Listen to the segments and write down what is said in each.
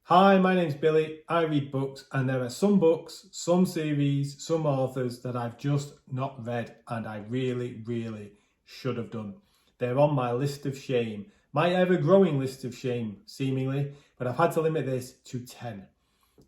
Hi, my name's Billy. I read books, and there are some books, some series, some authors that I've just not read, and I really should have done. They're on my list of shame, my ever-growing list of shame, seemingly, but I've had to limit this to 10.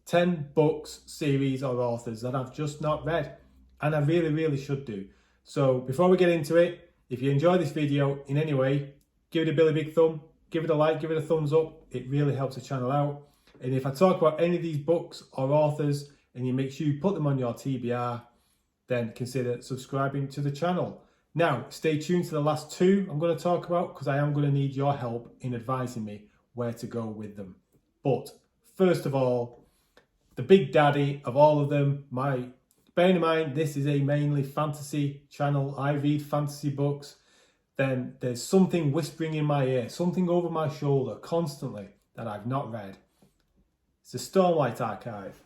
10 books, series, or authors that I've just not read, and I really should do. So before we get into it, if you enjoy this video in any way, give it a Billy Big Thumb, give it a like, give it a thumbs up. It really helps the channel out. And if I talk about any of these books or authors and you make sure you put them on your TBR, then consider subscribing to the channel. Now, stay tuned to the last two I'm going to talk about because I am going to need your help in advising me where to go with them. But first of all, the big daddy of all of them, bearing in mind this is a mainly fantasy channel, I read fantasy books, then there's something whispering in my ear, something over my shoulder constantly that I've not read. It's the Stormlight Archive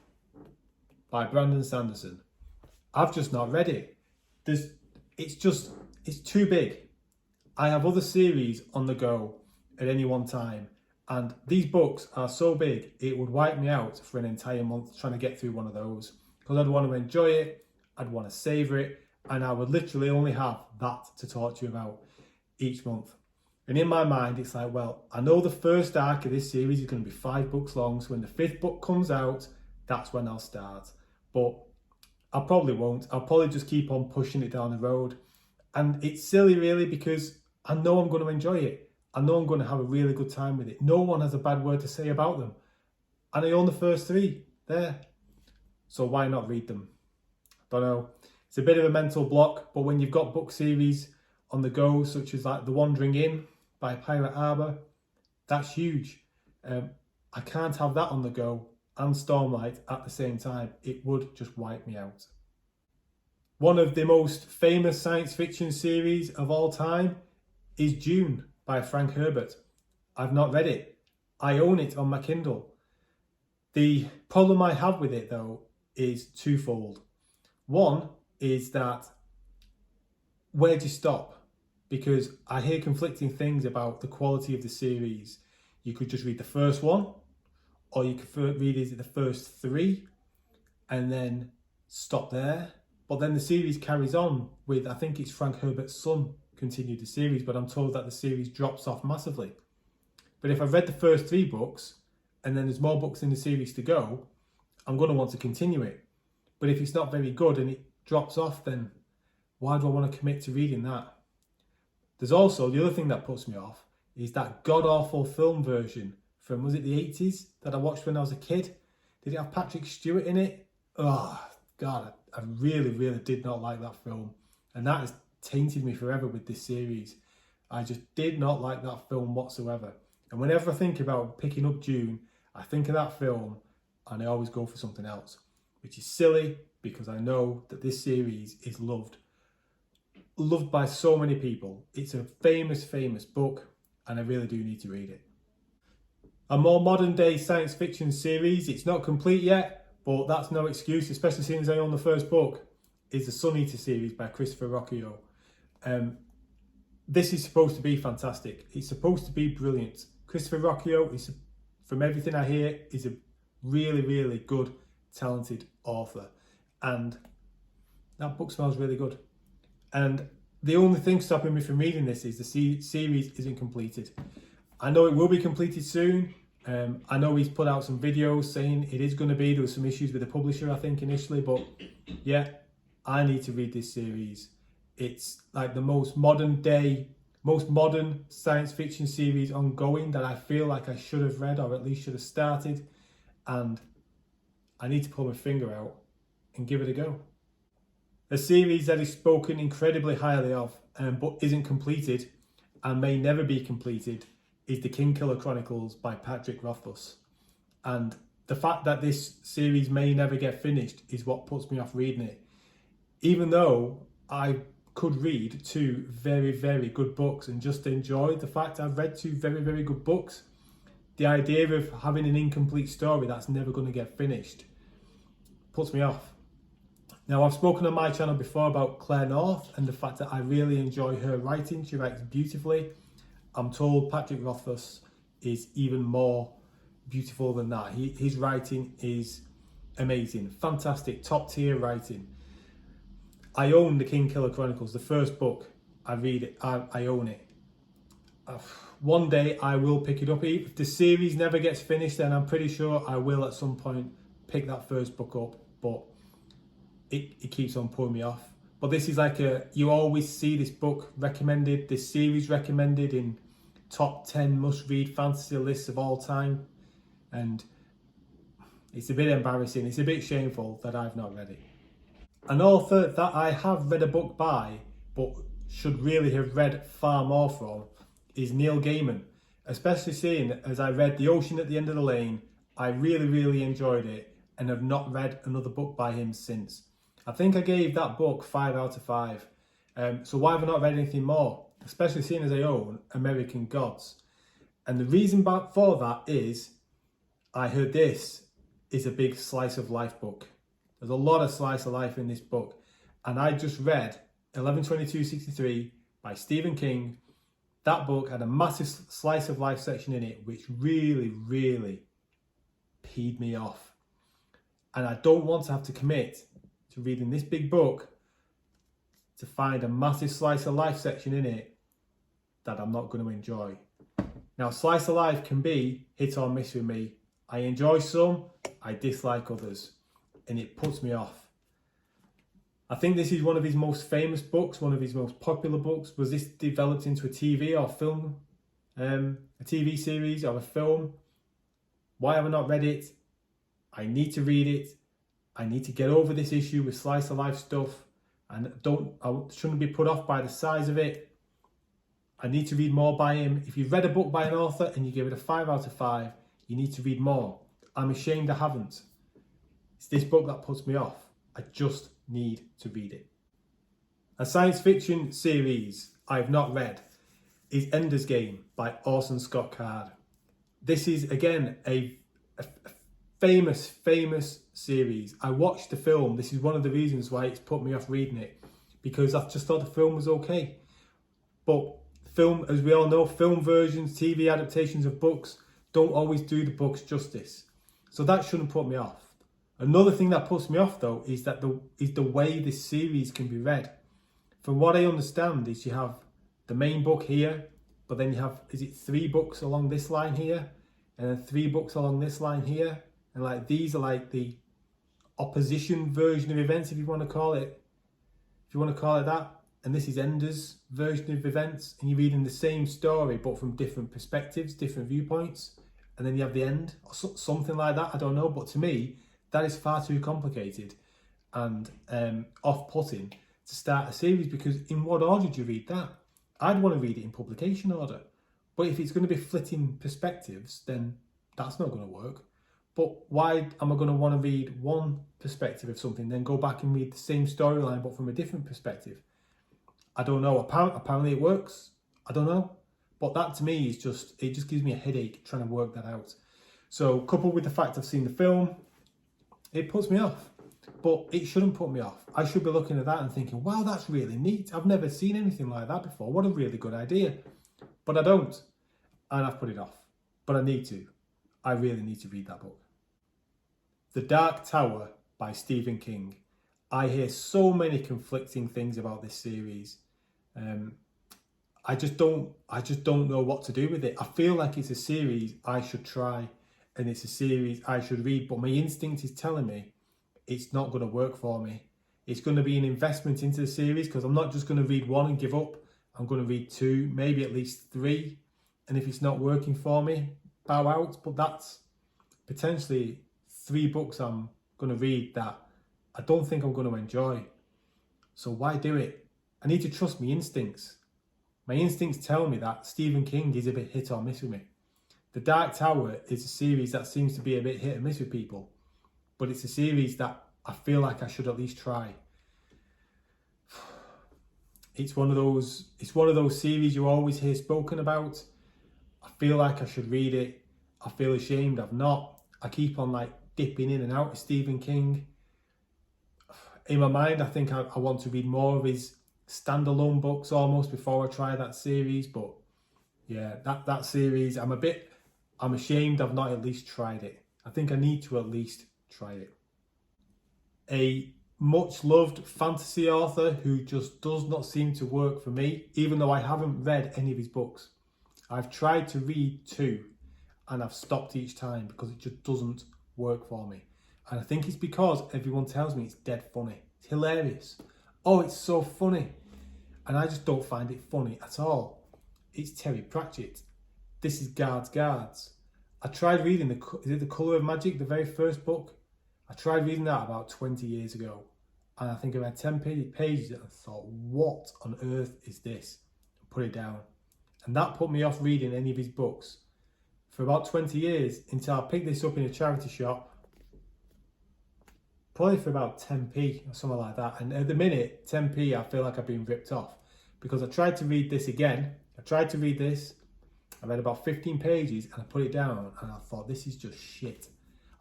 by Brandon Sanderson. I've just not read it. It's too big. I have other series on the go at any one time, and these books are so big it would wipe me out for an entire month trying to get through one of those, because I'd want to enjoy it, I'd want to savour it, and I would literally only have that to talk to you about each month. And in my mind, it's like, well, I know the first arc of this series is going to be 5 books long, so when the 5th book comes out, that's when I'll start. But I probably won't. I'll probably just keep on pushing it down the road. And it's silly, really, because I know I'm going to enjoy it. I know I'm going to have a really good time with it. No one has a bad word to say about them. And I own the first 3 there. So why not read them? Don't know. It's a bit of a mental block, but when you've got book series on the go, such as like The Wandering Inn by Pirate Harbour, that's huge. I can't have that on the go and Stormlight at the same time. It would just wipe me out. One of the most famous science fiction series of all time is Dune by Frank Herbert. I've not read it. I own it on my Kindle. The problem I have with it, though, is twofold. One is that, where do you stop? Because I hear conflicting things about the quality of the series. You could just read the first one, or you could read the first 3 and then stop there. But then the series carries on with, I think it's Frank Herbert's son continued the series, but I'm told that the series drops off massively. But if I've read the first 3 books and then there's more books in the series to go, I'm going to want to continue it. But if it's not very good and it drops off, then why do I want to commit to reading that? There's also, the other thing that puts me off is that god-awful film version from, was it the 80s, that I watched when I was a kid? Did it have Patrick Stewart in it? Oh, God, I really did not like that film. And that has tainted me forever with this series. I just did not like that film whatsoever. And whenever I think about picking up Dune, I think of that film and I always go for something else, which is silly because I know that this series is loved by so many people. It's a famous book, and I really do need to read it. A more modern day science fiction series, it's not complete yet, but that's no excuse, especially since I own the first book, is the Sun Eater series by Christopher Rocchio. This is supposed to be fantastic. It's supposed to be brilliant. Christopher Rocchio, is, from everything I hear, is a really good, talented author. And that book smells really good. And the only thing stopping me from reading this is the series isn't completed. I know it will be completed soon. I know he's put out some videos saying it is going to be. There were some issues with the publisher, I think, initially. But yeah, I need to read this series. It's like the most modern science fiction series ongoing that I feel like I should have read, or at least should have started. And I need to pull my finger out and give it a go. A series that is spoken incredibly highly of, but isn't completed and may never be completed, is the Kingkiller Chronicles by Patrick Rothfuss. And the fact that this series may never get finished is what puts me off reading it. Even though I could read 2 very good books and just enjoy the fact I've read 2 very good books, the idea of having an incomplete story that's never going to get finished puts me off. Now, I've spoken on my channel before about Claire North and the fact that I really enjoy her writing. She writes beautifully. I'm told Patrick Rothfuss is even more beautiful than that. His writing is amazing, fantastic, top tier writing. I own the Kingkiller Chronicles, the first book. I read it, I own it. One day I will pick it up. If the series never gets finished, then I'm pretty sure I will at some point pick that first book up, but it keeps on pulling me off. But this is like you always see this book recommended, this series recommended in top 10 must-read fantasy lists of all time, and it's a bit embarrassing, it's a bit shameful that I've not read it. An author that I have read a book by, but should really have read far more from, is Neil Gaiman. Especially seeing as I read The Ocean at the End of the Lane, I really enjoyed it and have not read another book by him since. I think I gave that book 5 out of 5. So why have I not read anything more? Especially seeing as I own American Gods. And the reason for that is I heard this is a big slice of life book. There's a lot of slice of life in this book. And I just read 11/22/63 by Stephen King. That book had a massive slice of life section in it, which really peed me off. And I don't want to have to commit to reading this big book to find a massive slice of life section in it that I'm not going to enjoy. Now, slice of life can be hit or miss with me. I enjoy some, I dislike others, and it puts me off. I think this is one of his most famous books, one of his most popular books. Was this developed into a TV or film, a TV series or a film? Why have I not read it? I need to read it. I need to get over this issue with slice of life stuff, and I shouldn't be put off by the size of it. I need to read more by him. If you've read a book by an author and you give it a 5 out of 5, you need to read more. I'm ashamed I haven't. It's this book that puts me off. I just need to read it. A science fiction series I've not read is Ender's Game by Orson Scott Card. This is again a famous series. I watched the film. This is one of the reasons why it's put me off reading it, because I just thought the film was okay. But film, as we all know, film versions, TV adaptations of books don't always do the books justice. So that shouldn't put me off. Another thing that puts me off though is the way this series can be read. From what I understand is you have the main book here, but then you have, is it 3 books along this line here, and then 3 books along this line here, and like these are like the opposition version of events, if you want to call it that. And this is Ender's version of events, and you're reading the same story but from different perspectives, different viewpoints, and then you have the end or something like that. I don't know, but to me that is far too complicated and off-putting to start a series, because in what order do you read that? I'd want to read it in publication order, but if it's going to be flitting perspectives, then that's not going to work. But why am I going to want to read one perspective of something, then go back and read the same storyline but from a different perspective? I don't know. Apparently it works. I don't know. But that to me is it just gives me a headache trying to work that out. So coupled with the fact I've seen the film, it puts me off. But it shouldn't put me off. I should be looking at that and thinking, wow, that's really neat. I've never seen anything like that before. What a really good idea. But I don't. And I've put it off. But I need to. I really need to read that book. The Dark Tower by Stephen King. I hear so many conflicting things about this series. I just don't know what to do with it. I feel like it's a series I should try, and it's a series I should read, but my instinct is telling me it's not going to work for me. It's going to be an investment into the series, because I'm not just going to read 1 and give up. I'm going to read 2, maybe at least 3. And if it's not working for me, bow out. But that's potentially 3 books I'm going to read that I don't think I'm going to enjoy. So why do it? I need to trust my instincts. My instincts tell me that Stephen King is a bit hit or miss with me. The Dark Tower is a series that seems to be a bit hit and miss with people, but it's a series that I feel like I should at least try. It's one of those series you always hear spoken about. I feel like I should read it. I feel ashamed I've not. I keep on like dipping in and out of Stephen King. In my mind, I think I want to read more of his standalone books almost before I try that series. But yeah, that series, I'm a bit I'm ashamed I've not at least tried it. I think I need to at least try it. A much loved fantasy author who just does not seem to work for me, even though I haven't read any of his books. I've tried to read 2 and I've stopped each time because it just doesn't work for me. And I think it's because everyone tells me it's dead funny. It's hilarious. Oh, it's so funny. And I just don't find it funny at all. It's Terry Pratchett. This is Guards. I tried reading The Colour of Magic, the very first book. I tried reading that about 20 years ago. And I think I read 10 pages and I thought, what on earth is this? And put it down. And that put me off reading any of his books for about 20 years until I picked this up in a charity shop. Probably for about 10p or something like that. And at the minute, 10p, I feel like I've been ripped off. Because I tried to read this again. I tried to read this. I read about 15 pages and I put it down and I thought, this is just shit.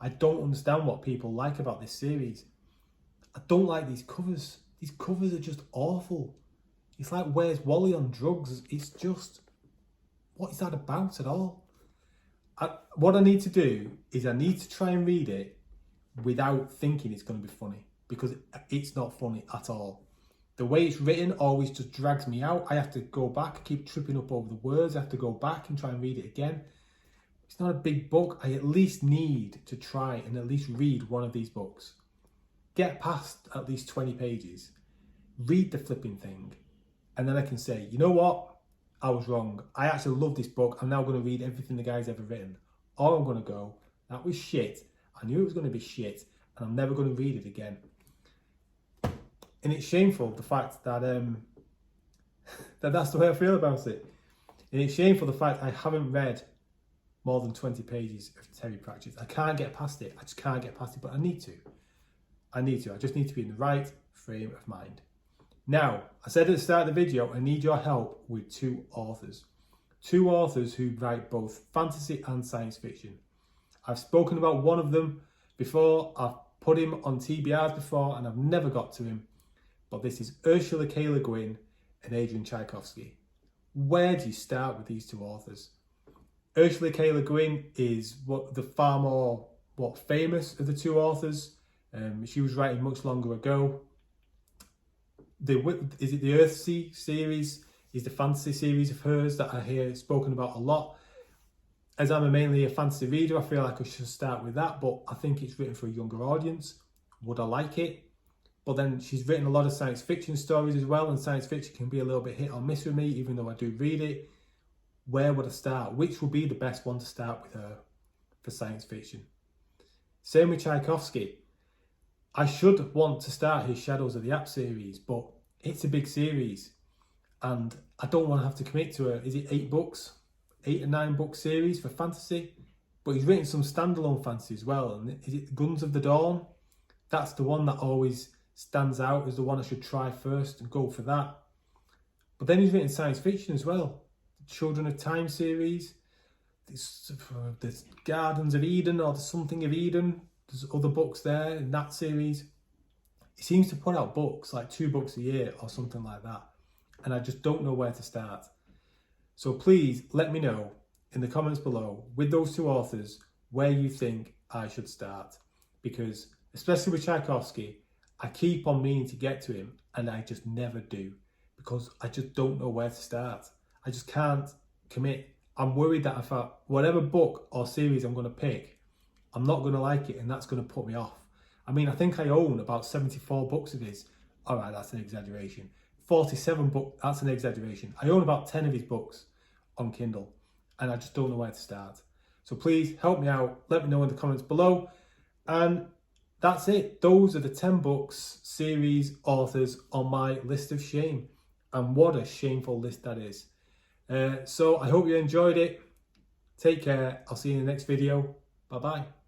I don't understand what people like about this series. I don't like these covers. These covers are just awful. It's like Where's Wally on drugs. It's just, what is that about at all? What I need to do is I need to try and read it without thinking it's going to be funny, because it's not funny at all. The way it's written always just drags me out. I have to go back, I keep tripping up over the words. I have to go back and try and read it again. It's not a big book. I at least need to try and at least read one of these books. Get past at least 20 pages. Read the flipping thing. And then I can say, you know what? I was wrong. I actually love this book. I'm now going to read everything the guy's ever written. Or I'm going to go, that was shit. I knew it was going to be shit. And I'm never going to read it again. And it's shameful, the fact that that's the way I feel about it. And it's shameful, the fact I haven't read more than 20 pages of Terry Pratchett. I can't get past it. I just can't get past it, but I need to. I just need to be in the right frame of mind. Now, I said at the start of the video, I need your help with 2 authors. 2 authors who write both fantasy and science fiction. I've spoken about one of them before. I've put him on TBRs before and I've never got to him. But this is Ursula K. Le Guin and Adrian Tchaikovsky. Where do you start with these 2 authors? Ursula K. Le Guin is the far more famous of the 2 authors. She was writing much longer ago. The Earthsea series is the fantasy series of hers that I hear spoken about a lot. As I'm mainly a fantasy reader, I feel like I should start with that, but I think it's written for a younger audience. Would I like it? But then she's written a lot of science fiction stories as well, and science fiction can be a little bit hit or miss with me, even though I do read it. Where would I start? Which would be the best one to start with her for science fiction? Same with Tchaikovsky. I should want to start his Shadows of the App series, but it's a big series and I don't want to have to commit to is it 8 books? 8 or 9 book series for fantasy? But he's written some standalone fantasy as well. And is it Guns of the Dawn? That's the one that always stands out as the one I should try first and go for that. But then he's written science fiction as well. The Children of Time series, there's Gardens of Eden or the Something of Eden. There's other books there in that series. He seems to put out books, like 2 books a year or something like that. And I just don't know where to start. So please let me know in the comments below with those 2 authors where you think I should start. Because especially with Tchaikovsky, I keep on meaning to get to him and I just never do because I just don't know where to start. I just can't commit. I'm worried that if whatever book or series I'm going to pick, I'm not going to like it and that's going to put me off. I mean, I think I own about 74 books of his. All right, that's an exaggeration. 47 books, that's an exaggeration. I own about 10 of his books on Kindle and I just don't know where to start. So please help me out. Let me know in the comments below. And that's it. Those are the 10 books, series, authors on my list of shame. And what a shameful list that is. So I hope you enjoyed it. Take care. I'll see you in the next video. Bye-bye.